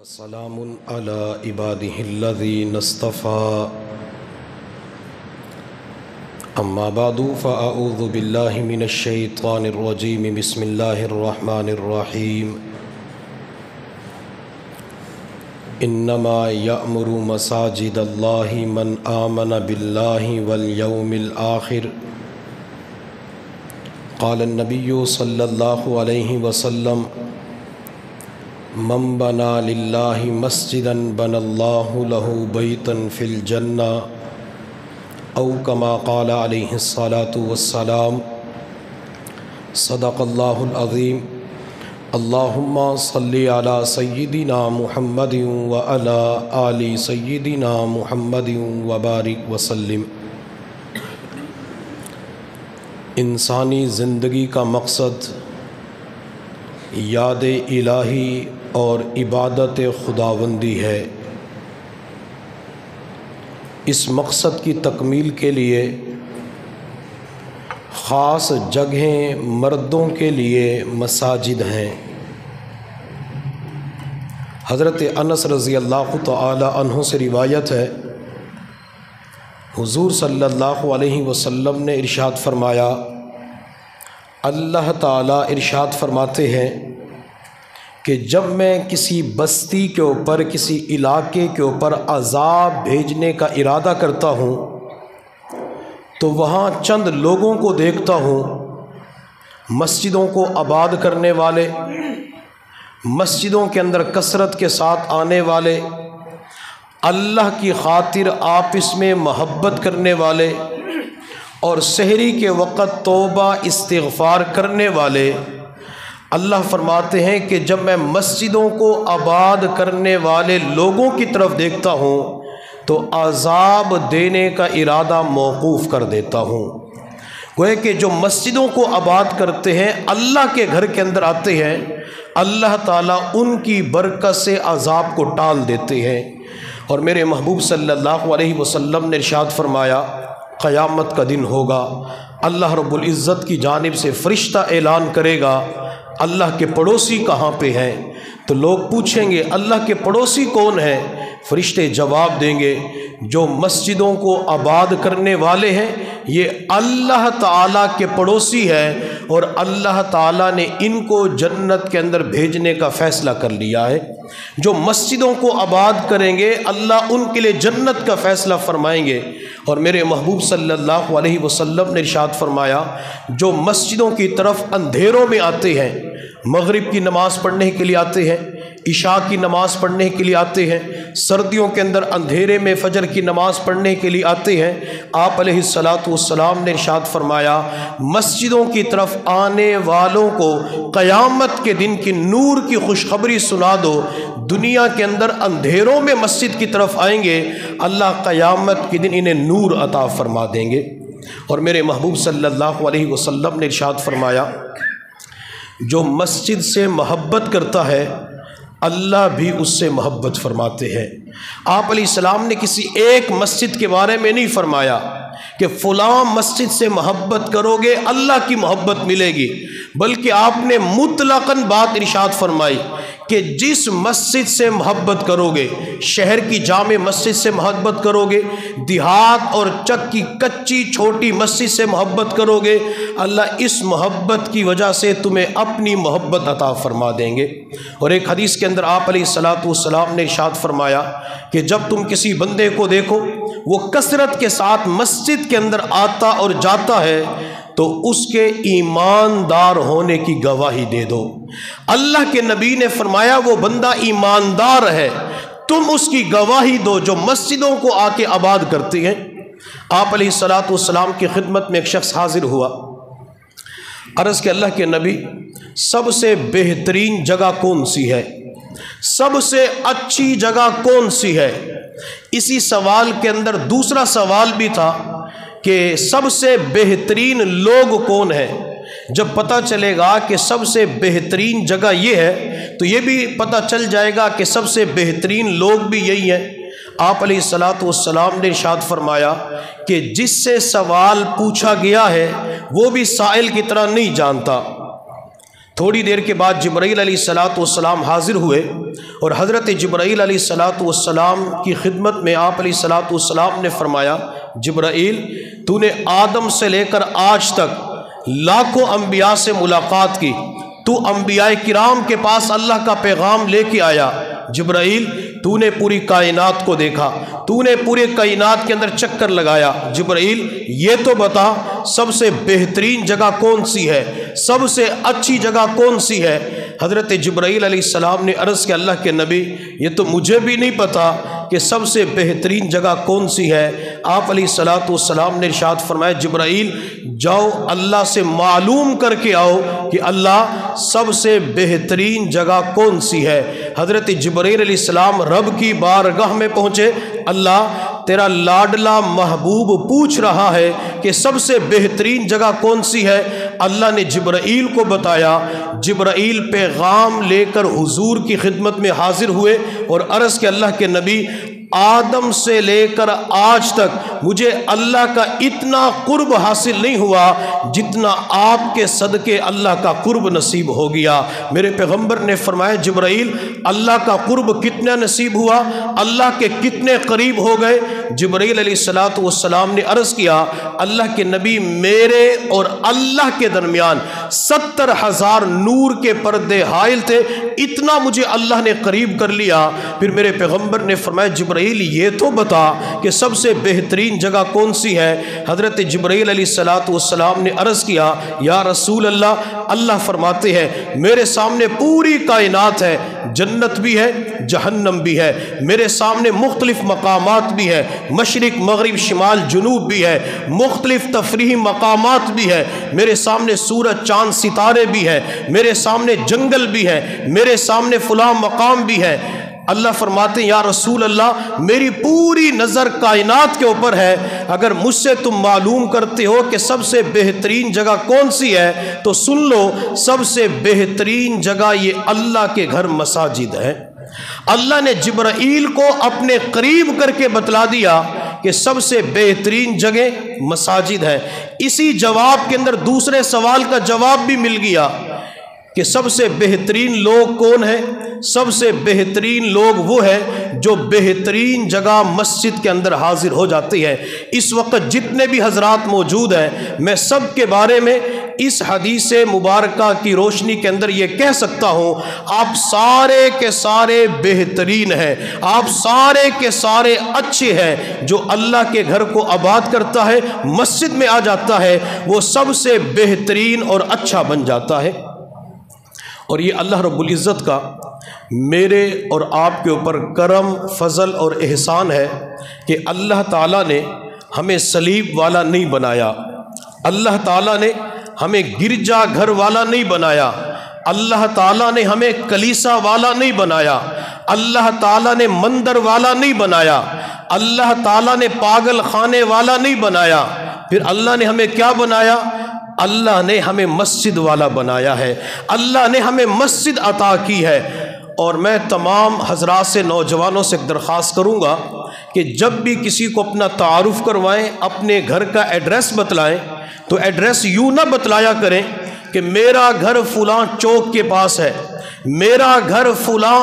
سلام علی عباده الذین اصطفى اما بعد فاعوذ باللہ من الشیطان الرجیم بسم اللہ الرحمن الرحیم انما یأمر مساجد اللہ من آمن باللہ والیوم الآخر قال النبی صلی اللہ علیہ وسلم من بنا للہ مسجدا بنى اللہ لہ بیتا فی الجنہ او کما قال علیہ الصلاۃ والسلام صدق اللہ العظیم اللہم صلی علی سیدنا محمد وعلی آل سیدنا محمد وبارک وسلم۔ انسانی زندگی کا مقصد یاد الہی اور عبادت خداوندی ہے۔ اس مقصد کی تکمیل کے لیے خاص جگہیں مردوں کے لیے مساجد ہیں۔ حضرت انس رضی اللہ تعالی عنہ سے روایت ہے، حضور صلی اللہ علیہ وسلم نے ارشاد فرمایا، اللہ تعالیٰ ارشاد فرماتے ہیں کہ جب میں کسی بستی کے اوپر، کسی علاقے کے اوپر عذاب بھیجنے کا ارادہ کرتا ہوں تو وہاں چند لوگوں کو دیکھتا ہوں، مسجدوں کو آباد کرنے والے، مسجدوں کے اندر کثرت کے ساتھ آنے والے، اللہ کی خاطر آپس میں محبت کرنے والے اور سحری کے وقت توبہ استغفار کرنے والے۔ اللہ فرماتے ہیں کہ جب میں مسجدوں کو آباد کرنے والے لوگوں کی طرف دیکھتا ہوں تو عذاب دینے کا ارادہ موقوف کر دیتا ہوں۔ گویا کہ جو مسجدوں کو آباد کرتے ہیں، اللہ کے گھر کے اندر آتے ہیں، اللہ تعالیٰ ان کی برکت سے عذاب کو ٹال دیتے ہیں۔ اور میرے محبوب صلی اللہ علیہ وسلم نے ارشاد فرمایا، قیامت کا دن ہوگا، اللہ رب العزت کی جانب سے فرشتہ اعلان کرے گا، اللہ کے پڑوسی کہاں پہ ہیں؟ تو لوگ پوچھیں گے اللہ کے پڑوسی کون ہیں؟ فرشتے جواب دیں گے، جو مسجدوں کو آباد کرنے والے ہیں یہ اللہ تعالیٰ کے پڑوسی ہیں، اور اللہ تعالیٰ نے ان کو جنت کے اندر بھیجنے کا فیصلہ کر لیا ہے۔ جو مسجدوں کو آباد کریں گے اللہ ان کے لیے جنت کا فیصلہ فرمائیں گے۔ اور میرے محبوب صلی اللہ علیہ وسلم نے ارشاد فرمایا، جو مسجدوں کی طرف اندھیروں میں آتے ہیں، مغرب کی نماز پڑھنے کے لیے آتے ہیں، عشاء کی نماز پڑھنے کے لیے آتے ہیں، سردیوں کے اندر اندھیرے میں فجر کی نماز پڑھنے کے لیے آتے ہیں، آپ علیہ الصلاۃ والسلام نے ارشاد فرمایا، مسجدوں کی طرف آنے والوں کو قیامت کے دن کی نور کی خوشخبری سنا دو۔ دنیا کے اندر اندھیروں میں مسجد کی طرف آئیں گے، اللہ قیامت کے دن انہیں نور عطا فرما دیں گے۔ اور میرے محبوب صلی اللہ علیہ وسلم نے ارشاد فرمایا، جو مسجد سے محبت کرتا ہے اللہ بھی اس سے محبت فرماتے ہیں۔ آپ علیہ السلام نے کسی ایک مسجد کے بارے میں نہیں فرمایا کہ فلاں مسجد سے محبت کرو گے اللہ کی محبت ملے گی، بلکہ آپ نے مطلقاً بات ارشاد فرمائی کہ جس مسجد سے محبت کرو گے، شہر کی جامع مسجد سے محبت کرو گے، دیہات اور چک کی کچی چھوٹی مسجد سے محبت کرو گے، اللہ اس محبت کی وجہ سے تمہیں اپنی محبت عطا فرما دیں گے۔ اور ایک حدیث کے اندر آپ علیہ الصلاۃ والسلام نے ارشاد فرمایا کہ جب تم کسی بندے کو دیکھو وہ کثرت کے ساتھ مسجد کے اندر آتا اور جاتا ہے تو اس کے ایماندار ہونے کی گواہی دے دو۔ اللہ کے نبی نے فرمایا وہ بندہ ایماندار ہے، تم اس کی گواہی دو جو مسجدوں کو آ کے آباد کرتے ہیں۔ آپ علیہ الصلاۃ والسلام کی خدمت میں ایک شخص حاضر ہوا، عرض کہ اللہ کے نبی سب سے بہترین جگہ کون سی ہے؟ سب سے اچھی جگہ کون سی ہے؟ اسی سوال کے اندر دوسرا سوال بھی تھا کہ سب سے بہترین لوگ کون ہیں؟ جب پتہ چلے گا کہ سب سے بہترین جگہ یہ ہے تو یہ بھی پتہ چل جائے گا کہ سب سے بہترین لوگ بھی یہی ہیں۔ آپ علیہ الصلاۃ والسلام نے ارشاد فرمایا کہ جس سے سوال پوچھا گیا ہے وہ بھی سائل کی طرح نہیں جانتا، تھوڑی دیر کے بعد جبرائیل علیہ السلام حاضر ہوئے اور حضرت جبرائیل علیہ السلام کی خدمت میں آپ علیہ السلام نے فرمایا، جبرائیل، تو نے آدم سے لے کر آج تک لاکھوں انبیاء سے ملاقات کی، تو انبیاء کرام کے پاس اللہ کا پیغام لے کے آیا۔ جبرائیل، تو نے پوری کائنات کو دیکھا، تو نے پورے کائنات کے اندر چکر لگایا، جبرائیل یہ تو بتا سب سے بہترین جگہ کون سی ہے، سب سے اچھی جگہ کون سی ہے؟ حضرت جبرائیل علیہ السلام نے عرض کیا، اللہ کے نبی، یہ تو مجھے بھی نہیں پتا کہ سب سے بہترین جگہ کون سی ہے۔ آپ علیہ السلام نے ارشاد فرمایا، جبرائیل جاؤ اللہ سے معلوم کر کے آؤ کہ اللہ سب سے بہترین جگہ کون سی ہے۔ حضرت جبرائیل علیہ السلام رب کی بارگاہ میں پہنچے، اللہ تیرا لاڈلا محبوب پوچھ رہا ہے کہ سب سے بہترین جگہ کون سی ہے۔ اللہ نے جبرائیل کو بتایا، جبرائیل پیغام لے کر حضور کی خدمت میں حاضر ہوئے اور عرض کہ اللہ کے نبی، آدم سے لے کر آج تک مجھے اللہ کا اتنا قرب حاصل نہیں ہوا جتنا آپ کے صدقے اللہ کا قرب نصیب ہو گیا۔ میرے پیغمبر نے فرمایا، جبرائیل اللہ کا قرب کتنا نصیب ہوا، اللہ کے کتنے قریب ہو گئے؟ جبرائیل علیہ السلام نے عرض کیا، اللہ کے نبی میرے اور اللہ کے درمیان 70,000 نور کے پردے حائل تھے، اتنا مجھے اللہ نے قریب کر لیا۔ پھر میرے پیغمبر نے فرمایا، جبرائیل یہ تو بتا کہ سب سے بہترین جگہ کون سی ہے؟ حضرت جبرائیل علیہ السلام نے عرض کیا، یا رسول اللہ، اللہ فرماتے ہیں میرے سامنے پوری کائنات ہے، جنت بھی ہے جہنم بھی ہے، میرے سامنے مختلف مقامات بھی ہے، مشرق مغرب شمال جنوب بھی ہے، مختلف تفریحی مقامات بھی ہے، میرے سامنے سورج چاند ستارے بھی ہے، میرے سامنے جنگل بھی ہے، میرے سامنے فلاں مقام بھی ہے۔ اللہ فرماتے ہیں، یا رسول اللہ میری پوری نظر کائنات کے اوپر ہے، اگر مجھ سے تم معلوم کرتے ہو کہ سب سے بہترین جگہ کون سی ہے تو سن لو، سب سے بہترین جگہ یہ اللہ کے گھر مساجد ہے۔ اللہ نے جبرائیل کو اپنے قریب کر کے بتلا دیا کہ سب سے بہترین جگہ مساجد ہے۔ اسی جواب کے اندر دوسرے سوال کا جواب بھی مل گیا کہ سب سے بہترین لوگ کون ہیں؟ سب سے بہترین لوگ وہ ہیں جو بہترین جگہ مسجد کے اندر حاضر ہو جاتی ہے۔ اس وقت جتنے بھی حضرات موجود ہیں، میں سب کے بارے میں اس حدیث مبارکہ کی روشنی کے اندر یہ کہہ سکتا ہوں، آپ سارے کے سارے بہترین ہیں، آپ سارے کے سارے اچھے ہیں۔ جو اللہ کے گھر کو آباد کرتا ہے، مسجد میں آ جاتا ہے، وہ سب سے بہترین اور اچھا بن جاتا ہے۔ اور یہ اللہ رب العزت کا میرے اور آپ کے اوپر کرم، فضل اور احسان ہے کہ اللہ تعالیٰ نے ہمیں صلیب والا نہیں بنایا، اللہ تعالیٰ نے ہمیں گرجا گھر والا نہیں بنایا، اللہ تعالیٰ نے ہمیں کلیسا والا نہیں بنایا، اللہ تعالیٰ نے مندر والا نہیں بنایا، اللہ تعالیٰ نے پاگل خانے والا نہیں بنایا۔ پھر اللہ نے ہمیں کیا بنایا؟ اللہ نے ہمیں مسجد والا بنایا ہے، اللہ نے ہمیں مسجد عطا کی ہے۔ اور میں تمام حضرات سے، نوجوانوں سے ایک درخواست کروں گا کہ جب بھی کسی کو اپنا تعارف کروائیں، اپنے گھر کا ایڈریس بتلائیں تو ایڈریس یوں نہ بتلایا کریں کہ میرا گھر فلاں چوک کے پاس ہے، میرا گھر فلاں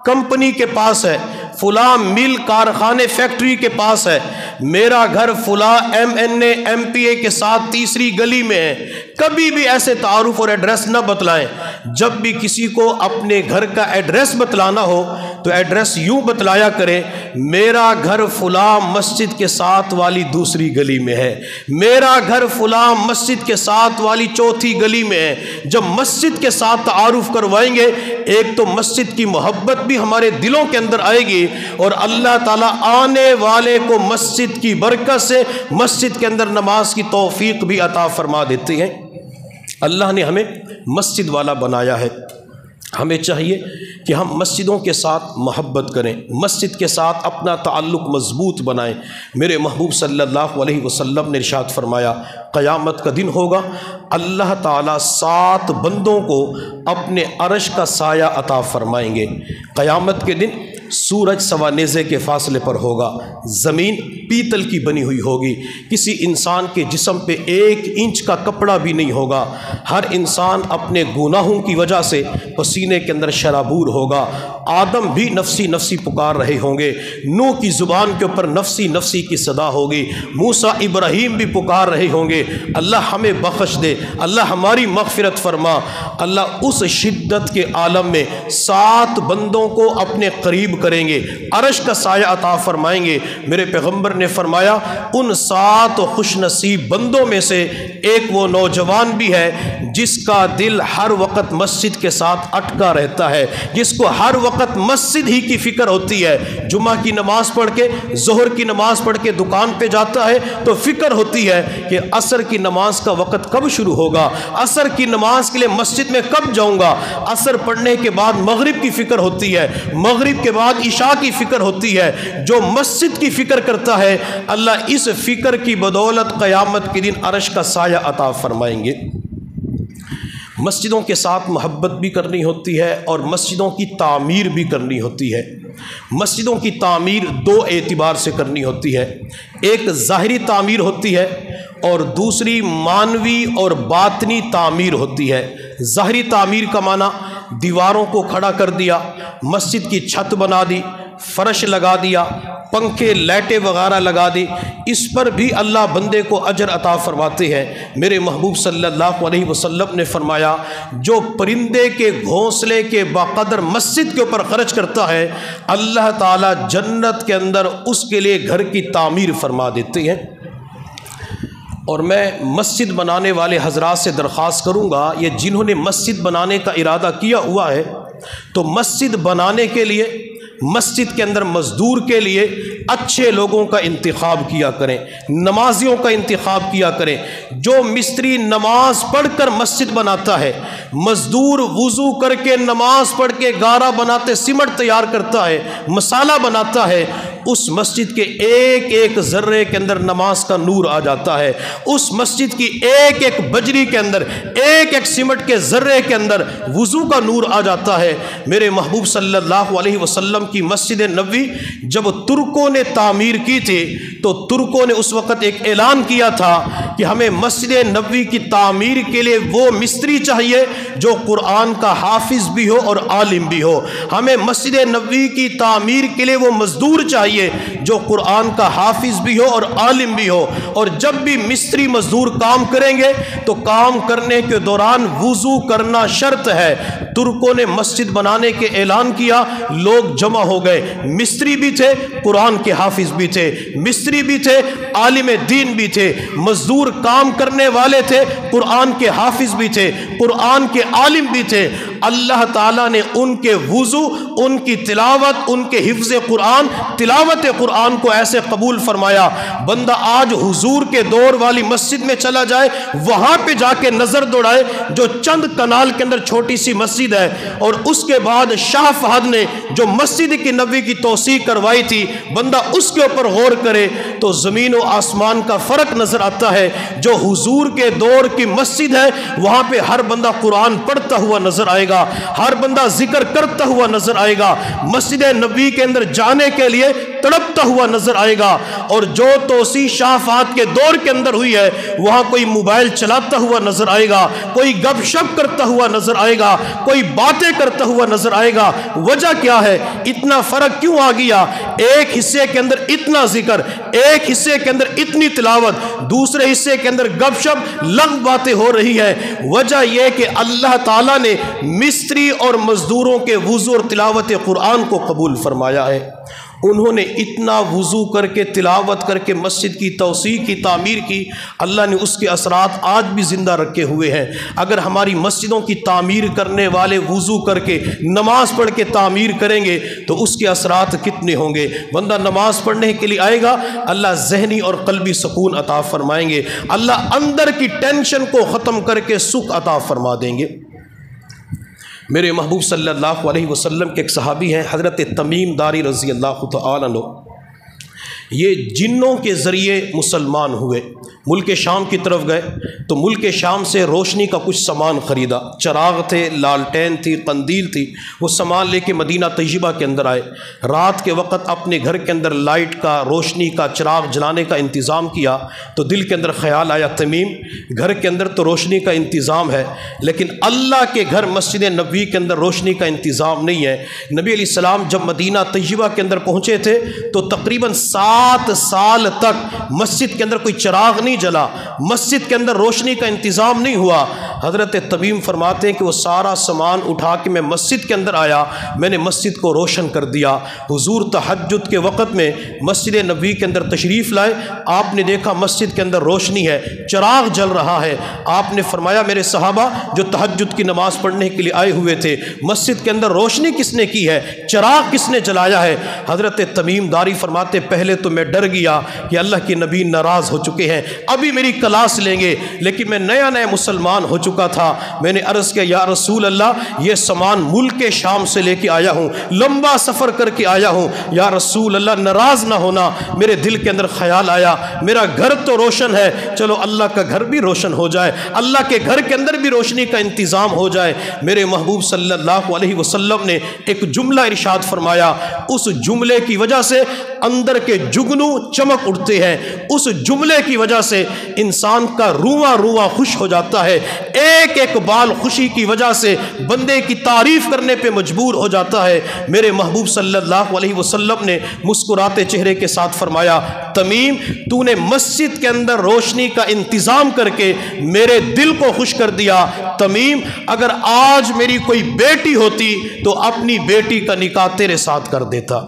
کمپنی کے پاس ہے، فلاں مل کارخانے فیکٹری کے پاس ہے، میرا گھر فلاں MNA MPA کے ساتھ تیسری گلی میں ہے۔ کبھی بھی ایسے تعارف اور ایڈریس نہ بتلائیں۔ جب بھی کسی کو اپنے گھر کا ایڈریس بتلانا ہو تو ایڈریس یوں بتلایا کریں، میرا گھر فلاں مسجد کے ساتھ والی دوسری گلی میں ہے، میرا گھر فلاں مسجد کے ساتھ والی چوتھی گلی میں ہے۔ جب مسجد کے ساتھ تعارف کروائیں گے، ایک تو مسجد کی محبت بھی ہمارے دلوں کے اندر آئے گی، اور اللہ تعالیٰ آنے والے کو مسجد کی برکت سے مسجد کے اندر نماز کی توفیق بھی عطا فرما دیتے ہیں۔ اللہ نے ہمیں مسجد والا بنایا ہے۔ ہمیں چاہیے کہ ہم مسجدوں کے ساتھ محبت کریں، مسجد کے ساتھ اپنا تعلق مضبوط بنائیں۔ میرے محبوب صلی اللہ علیہ وسلم نے ارشاد فرمایا، قیامت کا دن ہوگا، اللہ تعالیٰ 7 بندوں کو اپنے عرش کا سایہ عطا فرمائیں گے۔ قیامت کے دن سورج سوا نیزے کے فاصلے پر ہوگا، زمین پیتل کی بنی ہوئی ہوگی، کسی انسان کے جسم پہ 1 انچ کا کپڑا بھی نہیں ہوگا، ہر انسان اپنے گناہوں کی وجہ سے پسینے کے اندر شرابور ہوگا، آدم بھی نفسی نفسی پکار رہے ہوں گے، نوح کی زبان کے اوپر نفسی نفسی کی صدا ہوگی، موسیٰ ابراہیم بھی پکار رہے ہوں گے، اللہ ہمیں بخش دے، اللہ ہماری مغفرت فرما۔ اللہ اس شدت کے عالم میں 7 بندوں کو اپنے قریب کریں گے، عرش کا سایہ عطا فرمائیں گے۔ میرے پیغمبر نے فرمایا ان 7 خوش نصیب بندوں میں سے ایک وہ نوجوان بھی ہے جس کا دل ہر وقت مسجد کے ساتھ اٹکا رہتا ہے، جس کو ہر وقت مسجد ہی کی فکر ہوتی ہے، جمعہ کی نماز پڑھ کے، ظہر کی نماز پڑھ کے دکان پہ جاتا ہے تو فکر ہوتی ہے کہ عصر کی نماز کا وقت کب شروع ہوگا، عصر کی نماز کے لیے مسجد میں کب جاؤں گا، عصر پڑھنے کے بعد مغرب کی فکر ہوتی ہے، مغرب کے بعد عشاء کی فکر ہوتی ہے۔ جو مسجد کی فکر کرتا ہے اللہ اس فکر کی بدولت قیامت کے دن عرش کا سایہ عطا فرمائیں گے۔ مسجدوں کے ساتھ محبت بھی کرنی ہوتی ہے اور مسجدوں کی تعمیر بھی کرنی ہوتی ہے۔ مسجدوں کی تعمیر 2 اعتبار سے کرنی ہوتی ہے، ایک ظاہری تعمیر ہوتی ہے اور دوسری معنوی اور باطنی تعمیر ہوتی ہے۔ ظاہری تعمیر کا معنی دیواروں کو کھڑا کر دیا، مسجد کی چھت بنا دی، فرش لگا دیا، پنکھے لائٹیں وغیرہ لگا دی، اس پر بھی اللہ بندے کو اجر عطا فرماتے ہیں۔ میرے محبوب صلی اللہ علیہ وسلم نے فرمایا جو پرندے کے گھونسلے کے بقدر مسجد کے اوپر خرچ کرتا ہے اللہ تعالیٰ جنت کے اندر اس کے لیے گھر کی تعمیر فرما دیتے ہیں۔ اور میں مسجد بنانے والے حضرات سے درخواست کروں گا، یہ جنہوں نے مسجد بنانے کا ارادہ کیا ہوا ہے تو مسجد بنانے کے لیے، مسجد کے اندر مزدور کے لیے اچھے لوگوں کا انتخاب کیا کریں، نمازیوں کا انتخاب کیا کریں۔ جو مستری نماز پڑھ کر مسجد بناتا ہے، مزدور وضو کر کے نماز پڑھ کے گارا بناتے سیمنٹ تیار کرتا ہے، مسالہ بناتا ہے، اس مسجد کے ایک ایک ذرے کے اندر نماز کا نور آ جاتا ہے، اس مسجد کی ایک ایک بجری کے اندر، ایک ایک سیمنٹ کے ذرے کے اندر وضو کا نور آ جاتا ہے۔ میرے محبوب صلی اللہ علیہ وسلم کی مسجد نبوی جب ترکوں نے تعمیر کی تھی تو ترکوں نے اس وقت ایک اعلان کیا تھا کہ ہمیں مسجد نبوی کی تعمیر کے لیے وہ مستری چاہیے جو قرآن کا حافظ بھی ہو اور عالم بھی ہو، ہمیں مسجد نبوی کی تعمیر کے لیے وہ مزدور چاہیے جو قرآن کا حافظ بھی ہو اور عالم بھی ہو۔ اور جب بھی مستری مزدور کام کریں گے تو کام کرنے کے دوران وضو کرنا شرط ہے۔ ترکوں نے مسجد بنانے کے اعلان کیا، لوگ جمع ہو گئے، مستری بھی تھے، قرآن کے حافظ بھی تھے، مستری بھی تھے، عالم دین بھی تھے، مزدور کام کرنے والے تھے، قرآن کے حافظ بھی تھے، قرآن کے عالم بھی تھے۔ اللہ تعالیٰ نے ان کے وضو، ان کی تلاوت، ان کے حفظ قرآن، تلاوت قرآن کو ایسے قبول فرمایا، بندہ آج حضور کے دور والی مسجد میں چلا جائے، وہاں پہ جا کے نظر دوڑائے جو چند کنال کے اندر چھوٹی سی مسجد ہے، اور اس کے بعد شاہ فہد نے جو مسجد کی نبوی کی توسیع کروائی تھی، بندہ اس کے اوپر غور کرے تو زمین و آسمان کا فرق نظر آتا ہے۔ جو حضور کے دور کی مسجد ہے وہاں پہ ہر بندہ قرآن پڑھتا ہوا نظر آئے گا، ہر بندہ ذکر کرتا ہوا نظر آئے گا، مسجد نبوی کے اندر جانے کے لیے تڑپتا ہوا نظر آئے گا۔ اور جو توسیع شاہ فہد کے دور کے اندر ہوئی ہے وہاں کوئی موبائل چلاتا ہوا نظر آئے گا، کوئی گپ شپ کرتا ہوا نظر آئے گا، کوئی باتیں کرتا ہوا نظر آئے گا۔ وجہ کیا ہے؟ اتنا فرق کیوں آ گیا؟ ایک حصے کے اندر اتنا ذکر، ایک حصے کے اندر اتنی تلاوت، دوسرے حصے کے اندر گپ شپ لغو باتیں ہو رہی ہے۔ وجہ یہ کہ اللہ تعالیٰ نے مستری اور مزدوروں کے وضو اور تلاوت قرآن کو قبول فرمایا ہے۔ انہوں نے اتنا وضو کر کے تلاوت کر کے مسجد کی توسیع کی، تعمیر کی، اللہ نے اس کے اثرات آج بھی زندہ رکھے ہوئے ہیں۔ اگر ہماری مسجدوں کی تعمیر کرنے والے وضو کر کے نماز پڑھ کے تعمیر کریں گے تو اس کے اثرات کتنے ہوں گے۔ بندہ نماز پڑھنے کے لیے آئے گا، اللہ ذہنی اور قلبی سکون عطا فرمائیں گے، اللہ اندر کی ٹینشن کو ختم کر کے سکھ عطا فرما دیں گے۔ میرے محبوب صلی اللہ علیہ وسلم کے ایک صحابی ہیں حضرت تمیم داری رضی اللہ تعالیٰ عنہ، یہ جنوں کے ذریعے مسلمان ہوئے۔ ملک شام کی طرف گئے تو ملک شام سے روشنی کا کچھ سامان خریدا، چراغ تھے، لالٹین تھی، قندیل تھی، وہ سامان لے کے مدینہ طیبہ کے اندر آئے۔ رات کے وقت اپنے گھر کے اندر لائٹ کا، روشنی کا، چراغ جلانے کا انتظام کیا تو دل کے اندر خیال آیا، تمیم گھر کے اندر تو روشنی کا انتظام ہے لیکن اللہ کے گھر مسجد نبوی کے اندر روشنی کا انتظام نہیں ہے۔ نبی علیہ السلام جب مدینہ طیبہ کے اندر پہنچے تھے تو تقریباً 7 سال تک مسجد کے اندر کوئی چراغ نہیں جلا، مسجد کے اندر روشنی کا انتظام نہیں ہوا۔ حضرت تمیم فرماتے ہیں کہ وہ سارا سامان اٹھا کے میں مسجد کے اندر آیا، میں نے مسجد کو روشن کر دیا۔ حضور تہجد کے وقت میں مسجد نبوی کے اندر تشریف لائے، آپ نے دیکھا مسجد کے اندر روشنی ہے، چراغ جل رہا ہے۔ آپ نے فرمایا میرے صحابہ جو تہجد کی نماز پڑھنے کے لیے آئے ہوئے تھے، مسجد کے اندر روشنی کس نے کی ہے، چراغ کس نے جلایا ہے؟ حضرت تمیم داری فرماتے پہلے تو میں ڈر گیا کہ اللہ کے نبی ناراض ہو چکے ہیں، ابھی میری کلاس لیں گے، لیکن میں نیا مسلمان ہو چکا تھا۔ میں نے عرض کیا یا رسول اللہ یہ سامان ملک شام سے لے کے آیا ہوں، لمبا سفر کر کے آیا ہوں، یا رسول اللہ ناراض نہ ہونا۔ میرے دل کے اندر خیال آیا میرا گھر تو روشن ہے، چلو اللہ کا گھر بھی روشن ہو جائے، اللہ کے گھر کے اندر بھی روشنی کا انتظام ہو جائے۔ میرے محبوب صلی اللہ علیہ وسلم نے ایک جملہ ارشاد فرمایا، اس جملے کی وجہ سے اندر کے جگنو چمک اٹھتے ہیں، اس جملے کی وجہ سے انسان کا رواں رواں خوش ہو جاتا ہے، ایک ایک بال خوشی کی وجہ سے بندے کی تعریف کرنے پہ مجبور ہو جاتا ہے۔ میرے محبوب صلی اللہ علیہ وسلم نے مسکراتے چہرے کے ساتھ فرمایا، تمیم تو نے مسجد کے اندر روشنی کا انتظام کر کے میرے دل کو خوش کر دیا۔ تمیم اگر آج میری کوئی بیٹی ہوتی تو اپنی بیٹی کا نکاح تیرے ساتھ کر دیتا۔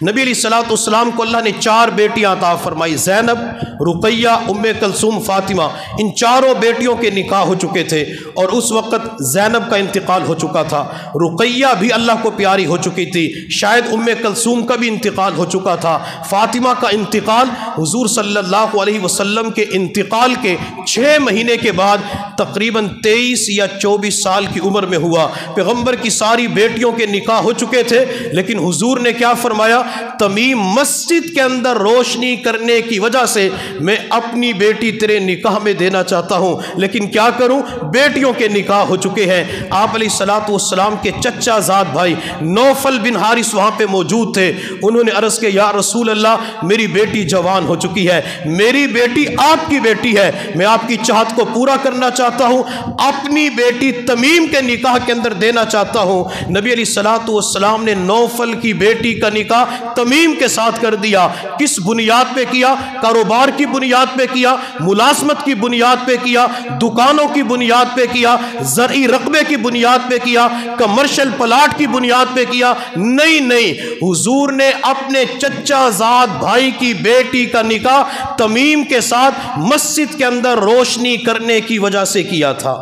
نبی علیہ السلام کو اللہ نے 4 بیٹیاں عطا فرمائی، زینب، رقیہ، ام کلثوم، فاطمہ۔ ان چاروں بیٹیوں کے نکاح ہو چکے تھے اور اس وقت زینب کا انتقال ہو چکا تھا، رقیہ بھی اللہ کو پیاری ہو چکی تھی، شاید ام کلثوم کا بھی انتقال ہو چکا تھا۔ فاطمہ کا انتقال حضور صلی اللہ علیہ وسلم کے انتقال کے 6 مہینے کے بعد تقریباً 23 یا 24 سال کی عمر میں ہوا۔ پیغمبر کی ساری بیٹیوں کے نکاح ہو چکے تھے لیکن حضور نے کیا فرمایا، تمیم مسجد کے اندر روشنی کرنے کی وجہ سے میں اپنی بیٹی تیرے نکاح میں دینا چاہتا ہوں، لیکن کیا کروں، بیٹیوں کے نکاح ہو چکے ہیں۔ آپ علیہ السلام کے چچا زاد بھائی نوفل بن حارث وہاں پہ موجود تھے، انہوں نے عرض کیا یا رسول اللہ میری بیٹی جوان ہو چکی ہے، میری بیٹی آپ کی بیٹی ہے، میں آپ کی چاہت کو پورا کرنا چاہتا ہوں، اپنی بیٹی تمیم کے نکاح کے اندر دینا چاہتا ہوں۔ نبی علیہ السلام نے نوفل کی بیٹی کا نکاح تمیم کے ساتھ کر دیا۔ کس بنیاد پہ کیا؟ کاروبار کی بنیاد پہ کیا، ملازمت کی بنیاد پہ کیا، دکانوں کی بنیاد پہ کیا، زرعی رقبے کی بنیاد پہ کیا، کمرشل پلاٹ کی بنیاد پہ کیا؟ نہیں، حضور نے اپنے چچا زاد بھائی کی بیٹی کا نکاح تمیم کے ساتھ مسجد کے اندر روشنی کرنے کی وجہ سے کیا تھا۔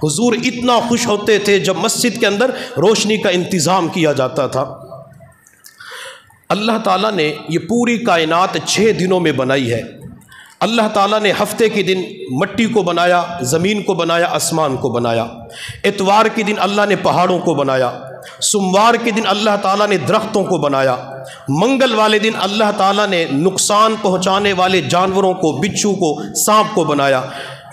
حضور اتنا خوش ہوتے تھے جب مسجد کے اندر روشنی کا انتظام کیا جاتا تھا۔ اللہ تعالیٰ نے یہ پوری کائنات 6 دنوں میں بنائی ہے۔ اللہ تعالیٰ نے ہفتے کے دن مٹی کو بنایا، زمین کو بنایا، آسمان کو بنایا۔ اتوار کے دن اللہ نے پہاڑوں کو بنایا، سوموار کے دن اللہ تعالیٰ نے درختوں کو بنایا، منگل والے دن اللہ تعالیٰ نے نقصان پہنچانے والے جانوروں کو، بچھو کو، سانپ کو بنایا،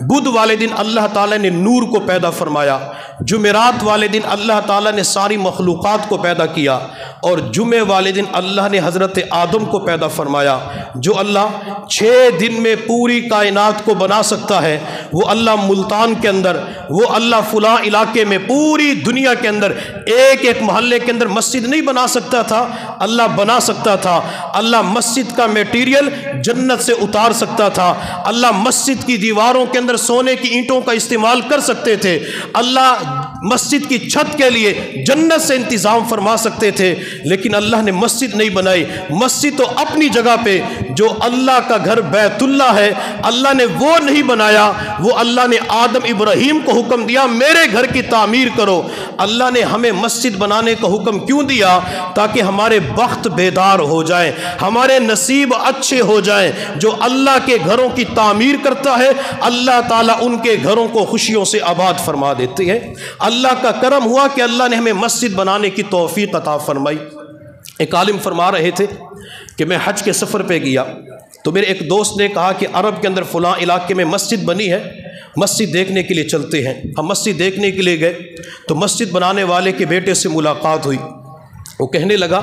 بدھ والے دن اللہ تعالیٰ نے نور کو پیدا فرمایا، جمعرات والے دن اللہ تعالیٰ نے ساری مخلوقات کو پیدا کیا، اور جمعے والے دن اللہ نے حضرت آدم کو پیدا فرمایا۔ جو اللہ 6 دن میں پوری کائنات کو بنا سکتا ہے، وہ اللہ ملتان کے اندر، وہ اللہ فلاں علاقے میں، پوری دنیا کے اندر ایک ایک محلے کے اندر مسجد نہیں بنا سکتا تھا؟ اللہ بنا سکتا تھا۔ اللہ مسجد کا میٹیریل جنت سے اتار سکتا تھا، اللہ مسجد کی دیواروں کے اندر سونے کی اینٹوں کا استعمال کر سکتے تھے، اللہ مسجد کی چھت کے لیے جنت سے انتظام فرما سکتے تھے، لیکن اللہ نے مسجد نہیں بنائی۔ مسجد تو اپنی جگہ پہ جو اللہ کا گھر بیت اللہ ہے، اللہ نے وہ نہیں بنایا، وہ اللہ نے آدم ابراہیم کو حکم دیا میرے گھر کی تعمیر کرو۔ اللہ نے ہمیں مسجد بنانے کا حکم کیوں دیا؟ تاکہ ہمارے بخت بیدار ہو جائیں، ہمارے نصیب اچھے ہو جائیں۔ جو اللہ کے گھروں کی تعمیر کرتا ہے، اللہ تعالیٰ ان کے گھروں کو خوشیوں سے آباد فرما دیتے ہیں۔ اللہ کا کرم ہوا کہ اللہ نے ہمیں مسجد بنانے کی توفیق عطا فرمائی۔ ایک عالم فرما رہے تھے کہ میں حج کے سفر پہ گیا، تو میرے ایک دوست نے کہا کہ عرب کے اندر فلاں علاقے میں مسجد بنی ہے، مسجد دیکھنے کے لیے چلتے ہیں۔ ہم مسجد دیکھنے کے لیے گئے تو مسجد بنانے والے کے بیٹے سے ملاقات ہوئی۔ وہ کہنے لگا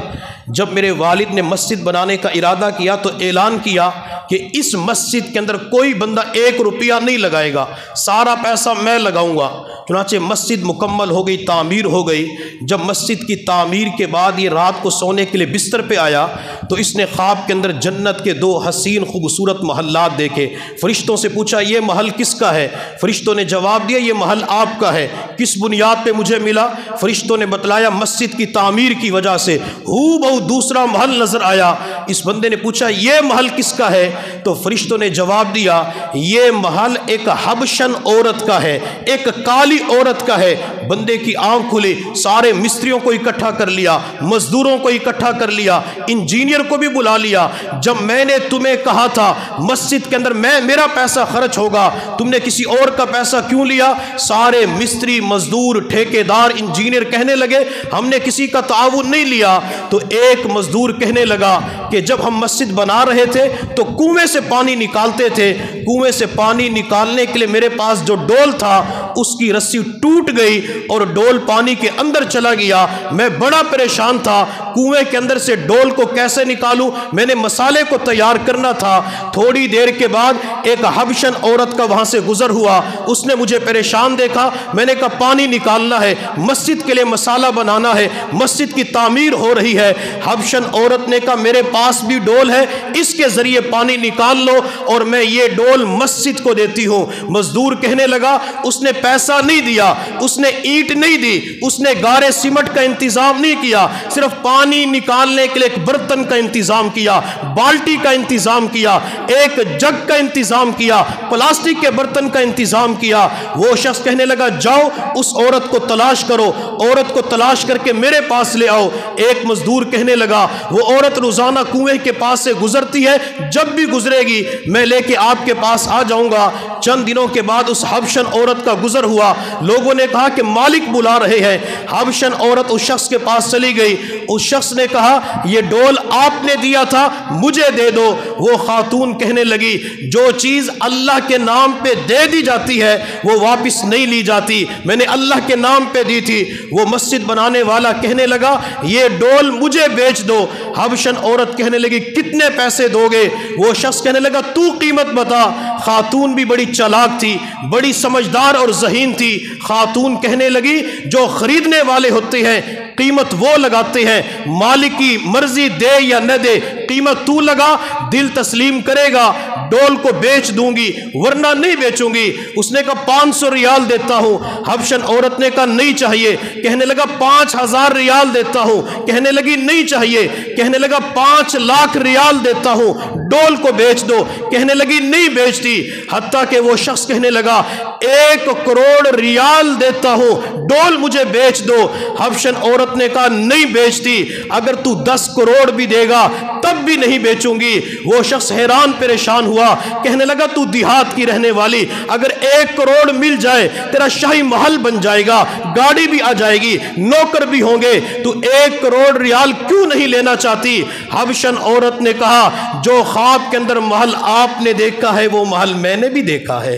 جب میرے والد نے مسجد بنانے کا ارادہ کیا تو اعلان کیا کہ اس مسجد کے اندر کوئی بندہ 1 روپیہ نہیں لگائے گا، سارا پیسہ میں لگاؤں گا۔ چنانچہ مسجد مکمل ہو گئی، تعمیر ہو گئی۔ جب مسجد کی تعمیر کے بعد یہ رات کو سونے کے لیے بستر پہ آیا تو اس نے خواب کے اندر جنت کے 2 حسین خوبصورت محلات دیکھے۔ فرشتوں سے پوچھا یہ محل کس کا ہے؟ فرشتوں نے جواب دیا یہ محل آپ کا ہے۔ کس بنیاد پہ مجھے ملا؟ فرشتوں نے بتلایا مسجد کی تعمیر کی وجہ سے ہو بہو دوسرا محل نظر آیا۔ اس بندے نے پوچھا یہ محل کس کا ہے؟ تو فرشتوں نے جواب دیا یہ محل ایک حبشن عورت کا ہے، ایک کالی عورت کا ہے۔ بندے کی آنکھ کھلی، سارے مستریوں کو اکٹھا کر لیا، مزدوروں کو اکٹھا کر لیا، انجینئر کو بھی بلا لیا۔ جب میں نے تمہیں کہا تھا مسجد کے اندر میرا پیسہ خرچ ہوگا، تم نے کسی اور کا پیسہ کیوں لیا؟ سارے مستری، مزدور، ٹھیکیدار، انجینئر کہنے لگے ہم نے کسی کا تعاون نہیں لیا۔ تو ایک مزدور کہنے لگا کہ جب ہم مسجد بنا رہے تھے تو کنویں سے پانی نکالتے تھے، کنویں سے پانی نکالنے کے لیے میرے پاس جو ڈول تھا اس کی رسی ٹوٹ گئی اور ڈول پانی کے اندر چلا گیا۔ میں بڑا پریشان تھا، کنویں کے اندر سے ڈول کو کیسے نکالوں؟ میں نے مسالے کو تیار کرنا تھا۔ تھوڑی دیر کے بعد ایک حبشن عورت کا وہاں سے گزر ہوا، اس نے مجھے پریشان دیکھا، میں نے کہا پانی نکالنا ہے، مسجد کے لیے مسالہ بنانا ہے، مسجد کی تعمیر ہو رہی ہے۔ حبشن عورت نے کہا میرے پاس بھی ڈول ہے، اس کے ذریعے پانی نکال لو اور میں یہ ڈول مسجد کو دیتی ہوں۔ مزدور کہنے لگا اس نے پیسہ نہیں دیا، اس نے اینٹ نہیں دی، اس نے گارے سیمٹ کا انتظام نہیں کیا، صرف پانی نکالنے کے لیے ایک برتن کا انتظام کیا، بالٹی کا انتظام کیا، ایک جگ کا انتظام کیا، پلاسٹک کے برتن کا انتظام کیا۔ وہ شخص کہنے لگا جاؤ اس عورت کو تلاش کرو، عورت کو تلاش کر کے میرے پاس لے آؤ۔ ایک مزدور کہنے لگا وہ عورت روزانہ کنویں کے پاس سے گزرتی ہے، جب بھی گزرے گی میں لے کے آپ کے پاس آ جاؤں گا۔ چند دنوں کے بعد اس حبشن عورت کا گزر ہوا، لوگوں نے کہا کہ مالک بلا رہے ہیں۔ حبشن عورت اس شخص کے پاس چلی گئی، اس شخص نے کہا یہ ڈول آپ نے دیا تھا مجھے دے دو۔ وہ خاتون کہنے لگی جو چیز اللہ کے نام پہ دے دی جاتی ہے وہ واپس نہیں لی جاتی، میں نے اللہ کے نام پہ دی تھی۔ وہ مسجد بنانے والا کہنے لگا یہ ڈول مجھے بیچ دو۔ حبشن عورت کہنے لگی کتنے پیسے دو گے؟ وہ شخص کہنے لگا تو قیمت بتا۔ خاتون بھی بڑی چالاک تھی، بڑی سمجھدار اور ذہین تھی۔ خاتون کہنے لگی جو خریدنے والے ہوتے ہیں قیمت وہ لگاتے ہیں، مالک کی مرضی دے یا نہ دے قیمت تو لگا، دل تسلیم کرے گا ڈول کو بیچ دوں گی ورنہ نہیں بیچوں گی۔ اس نے کہا 500 ریال دیتا ہوں۔ حبشن عورت نے کہا نہیں چاہیے۔ کہنے لگا 5000 ریال دیتا ہوں۔ کہنے لگی نہیں چاہیے۔ کہنے لگا 5 لاکھ ریال دیتا ہوں، ڈول کو بیچ دو۔ کہنے لگی نہیں بیچتی، حتیٰ کہ وہ شخص کہنے لگا 1 کروڑ ریال دیتا ہوں، ڈول مجھے بیچ دو۔ حبشن عورت نے کہا نہیں بیچتی، اگر تو 10 کروڑ بھی دے گا تب بھی نہیں بیچوں گی۔ وہ شخص حیران پریشان ہوا، کہنے لگا تو دیہات کی رہنے والی، اگر 1 کروڑ مل جائے تیرا شاہی محل بن جائے گا، گاڑی بھی آ جائے گی، نوکر بھی ہوں گے، تو 1 کروڑ ریال کیوں نہیں لینا چاہتی؟ حبشن عورت نے کہا جو خواب کے اندر محل آپ نے دیکھا ہے وہ محل میں نے بھی دیکھا ہے۔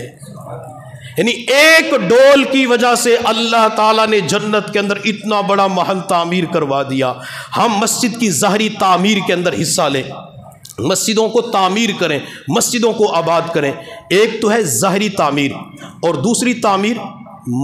یعنی ایک ڈول کی وجہ سے اللہ تعالیٰ نے جنت کے اندر اتنا بڑا محل تعمیر کروا دیا۔ ہم مسجد کی ظاہری تعمیر کے اندر حصہ لیں، مسجدوں کو تعمیر کریں، مسجدوں کو آباد کریں۔ ایک تو ہے ظاہری تعمیر اور دوسری تعمیر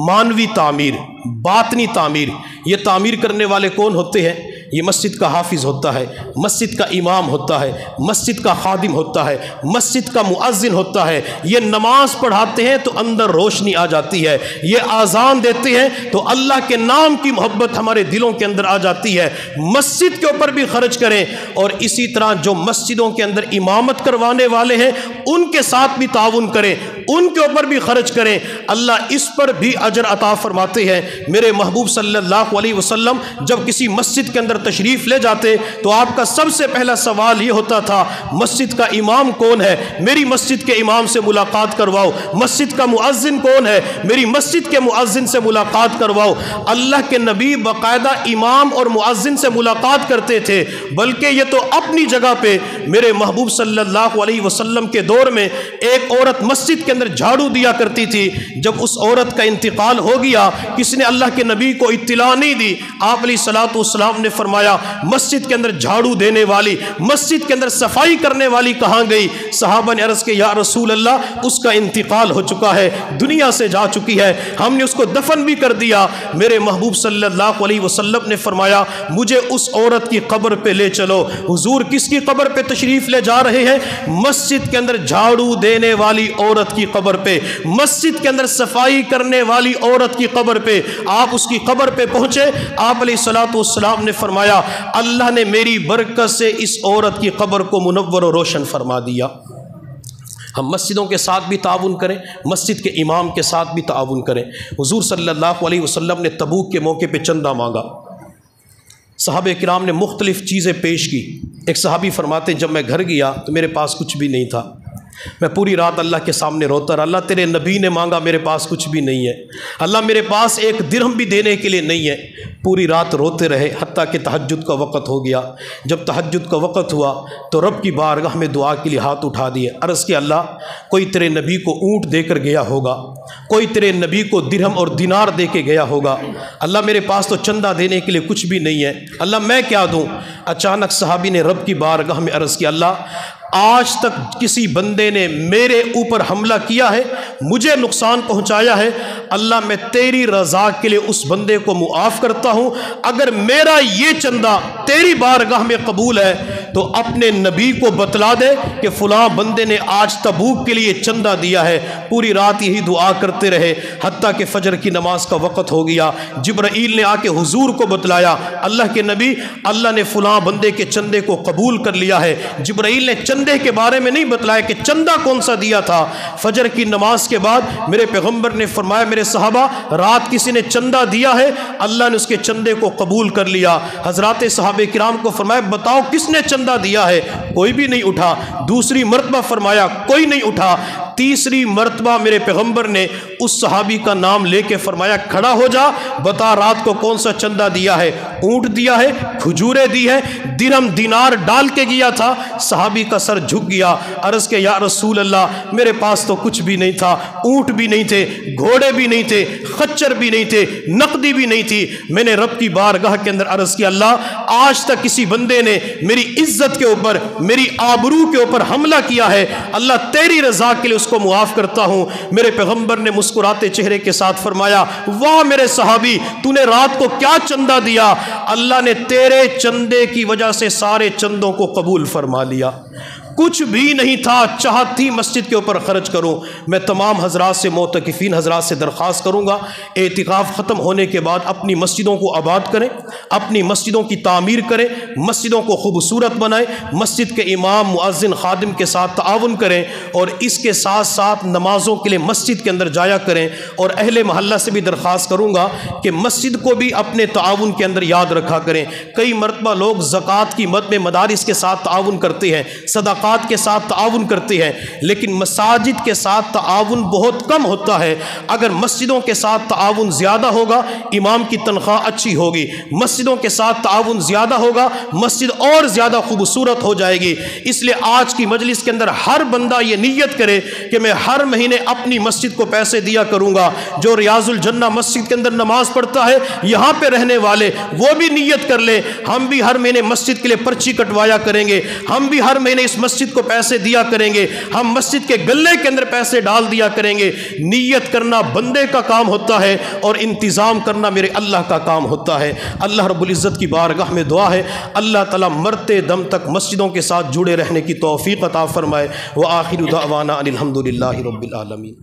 مانوی تعمیر، باطنی تعمیر۔ یہ تعمیر کرنے والے کون ہوتے ہیں؟ یہ مسجد کا حافظ ہوتا ہے، مسجد کا امام ہوتا ہے، مسجد کا خادم ہوتا ہے، مسجد کا مؤذن ہوتا ہے۔ یہ نماز پڑھاتے ہیں تو اندر روشنی آ جاتی ہے، یہ اذان دیتے ہیں تو اللہ کے نام کی محبت ہمارے دلوں کے اندر آ جاتی ہے۔ مسجد کے اوپر بھی خرچ کریں، اور اسی طرح جو مسجدوں کے اندر امامت کروانے والے ہیں ان کے ساتھ بھی تعاون کریں، ان کے اوپر بھی خرچ کریں، اللہ اس پر بھی اجر عطا فرماتے ہیں۔ میرے محبوب صلی اللہ علیہ وسلم جب کسی مسجد کے اندر تشریف لے جاتے تو آپ کا سب سے پہلا سوال یہ ہوتا تھا، مسجد کا امام کون ہے؟ میری مسجد کے امام سے ملاقات کرواؤ۔ مسجد کا مؤذن کون ہے؟ میری مسجد کے مؤذن سے ملاقات کرواؤ۔ اللہ کے نبی باقاعدہ امام اور مؤذن سے ملاقات کرتے تھے، بلکہ یہ تو اپنی جگہ پہ میرے محبوب صلی اللہ علیہ وسلم کے دور میں ایک عورت مسجد کے اندر جھاڑو دیا کرتی تھی۔ جب اس عورت کا انتقال ہو گیا، کس نے اللہ کے نبی کو اطلاع نہیں دی، آپ علیہ الصلوۃ والسلام نے فرمایا مسجد کے اندر جھاڑو دینے والی، مسجد کے اندر صفائی کرنے والی کہاں گئی؟ صحابہ نے عرض کہ یا رسول اللہ اس کا انتقال ہو چکا ہے، دنیا سے جا چکی ہے، ہم نے اس کو دفن بھی کر دیا۔ میرے محبوب صلی اللہ علیہ وسلم نے فرمایا مجھے اس عورت کی قبر پہ لے چلو۔ حضور کس کی قبر پہ تشریف لے جا رہے ہیں؟ مسجد کے اندر جھاڑو دینے والی عورت کی قبر پہ، مسجد کے اندر صفائی کرنے والی عورت کی قبر پہ۔ آپ اس کی قبر پہ پہنچے، آپ علیہ الصلوۃ والسلام نے فرمایا اللہ نے میری برکت سے اس عورت کی قبر کو منور و روشن فرما دیا۔ ہم مسجدوں کے ساتھ بھی تعاون کریں، مسجد کے امام کے ساتھ بھی تعاون کریں۔ حضور صلی اللہ علیہ وسلم نے تبوک کے موقع پہ چندہ مانگا، صحابہ کرام نے مختلف چیزیں پیش کی۔ ایک صحابی فرماتے جب میں گھر گیا تو میرے پاس کچھ بھی نہیں تھا، میں پوری رات اللہ کے سامنے روتا رہا، اللہ تیرے نبی نے مانگا میرے پاس کچھ بھی نہیں ہے، اللہ میرے پاس ایک درہم بھی دینے کے لیے نہیں ہے۔ پوری رات روتے رہے حتیٰ کہ تہجد کا وقت ہو گیا۔ جب تہجد کا وقت ہوا تو رب کی بارگاہ میں دعا کے لیے ہاتھ اٹھا دیے، عرض کہ اللہ کوئی تیرے نبی کو اونٹ دے کر گیا ہوگا، کوئی تیرے نبی کو درہم اور دینار دے کے گیا ہوگا، اللہ میرے پاس تو چندہ دینے کے لیے کچھ بھی نہیں ہے، اللہ میں کیا دوں؟ اچانک صحابی نے رب کی بارگاہ میں عرض کیا اللہ آج تک کسی بندے نے میرے اوپر حملہ کیا ہے، مجھے نقصان پہنچایا ہے، اللہ میں تیری رضا کے لیے اس بندے کو معاف کرتا ہوں، اگر میرا یہ چندہ تیری بارگاہ میں قبول ہے تو اپنے نبی کو بتلا دے کہ فلاں بندے نے آج تبوک کے لیے چندہ دیا ہے۔ پوری رات یہی دعا کرتے رہے حتیٰ کہ فجر کی نماز کا وقت ہو گیا۔ جبرائیل نے آ کے حضور کو بتلایا اللہ کے نبی اللہ نے فلاں بندے کے چندے کو قبول کر لیا ہے۔ جبرائیل نے چندے کے بارے میں نہیں بتلایا کہ چندہ کون سا دیا تھا۔ فجر کی نماز کے بعد میرے پیغمبر نے فرمایا میرے صحابہ رات کسی نے چندہ دیا ہے، اللہ نے اس کے چندے کو قبول کر لیا۔ حضرات صحابہ کرام کو فرمایا بتاؤ کس نے چندہ دیا ہے؟ کوئی بھی نہیں اٹھا۔ دوسری مرتبہ فرمایا کوئی نہیں اٹھا۔ تیسری مرتبہ میرے پیغمبر نے اس صحابی کا نام لے کے فرمایا کھڑا ہو جا، بتا رات کو کون سا چندہ دیا ہے؟ اونٹ دیا ہے، کھجوریں دی ہے، درہم دینار ڈال کے گیا تھا۔ صحابی کا سر جھک گیا، عرض کہ یا رسول اللہ میرے پاس تو کچھ بھی نہیں تھا، اونٹ بھی نہیں تھے، گھوڑے بھی نہیں تھے، خچر بھی نہیں تھے، نقدی بھی نہیں تھی۔ میں نے رب کی بارگاہ کے اندر عرض کیا اللہ آج تک کسی بندے نے میری عزت کے اوپر میری آبرو کے اوپر حملہ کیا ہے، اللہ تیری رضا کے لیے اس کو معاف کرتا ہوں۔ میرے پیغمبر نے مسکراتے چہرے کے ساتھ فرمایا واہ میرے صحابی تو نے رات کو کیا چندہ دیا؟ اللہ نے تیرے چندے کی وجہ سے سارے چندوں کو قبول فرما لیا، کچھ بھی نہیں تھا، چاہتی مسجد کے اوپر خرچ کروں۔ میں تمام حضرات سے معتکفین حضرات سے درخواست کروں گا اعتکاف ختم ہونے کے بعد اپنی مسجدوں کو آباد کریں، اپنی مسجدوں کی تعمیر کریں، مسجدوں کو خوبصورت بنائیں، مسجد کے امام مؤذن خادم کے ساتھ تعاون کریں اور اس کے ساتھ ساتھ نمازوں کے لیے مسجد کے اندر جایا کریں۔ اور اہل محلہ سے بھی درخواست کروں گا کہ مسجد کو بھی اپنے تعاون کے اندر یاد رکھا کریں۔ کئی مرتبہ لوگ زکوٰۃ کی مد میں مدارس کے ساتھ تعاون کرتے ہیں، صدقات کے ساتھ تعاون کرتے ہیں، لیکن مساجد کے ساتھ تعاون بہت کم ہوتا ہے۔ اگر مسجدوں کے ساتھ تعاون زیادہ ہوگا امام کی تنخواہ اچھی ہوگی، مسجدوں کے ساتھ تعاون زیادہ ہوگا مسجد اور زیادہ خوبصورت ہو جائے گی۔ اس لیے آج کی مجلس کے اندر ہر بندہ یہ نیت کرے کہ میں ہر مہینے اپنی مسجد کو پیسے دیا کروں گا۔ جو ریاض الجنہ مسجد کے اندر نماز پڑھتا ہے یہاں پہ رہنے والے وہ بھی نیت کر لے ہم بھی ہر مہینے مسجد کے لیے پرچی کٹوایا کریں گے، ہم بھی ہر مہینے اس مسجد کو پیسے دیا کریں گے، ہم مسجد کے گلے کے اندر پیسے ڈال دیا کریں گے۔ نیت کرنا بندے کا کام ہوتا ہے اور انتظام کرنا میرے اللہ کا کام ہوتا ہے۔ اللہ رب العزت کی بارگاہ میں دعا ہے اللہ تعالیٰ مرتے دم تک مسجدوں کے ساتھ جڑے رہنے کی توفیق عطا فرمائے۔ وآخر دعوانا ان الحمد للہ رب العالمین۔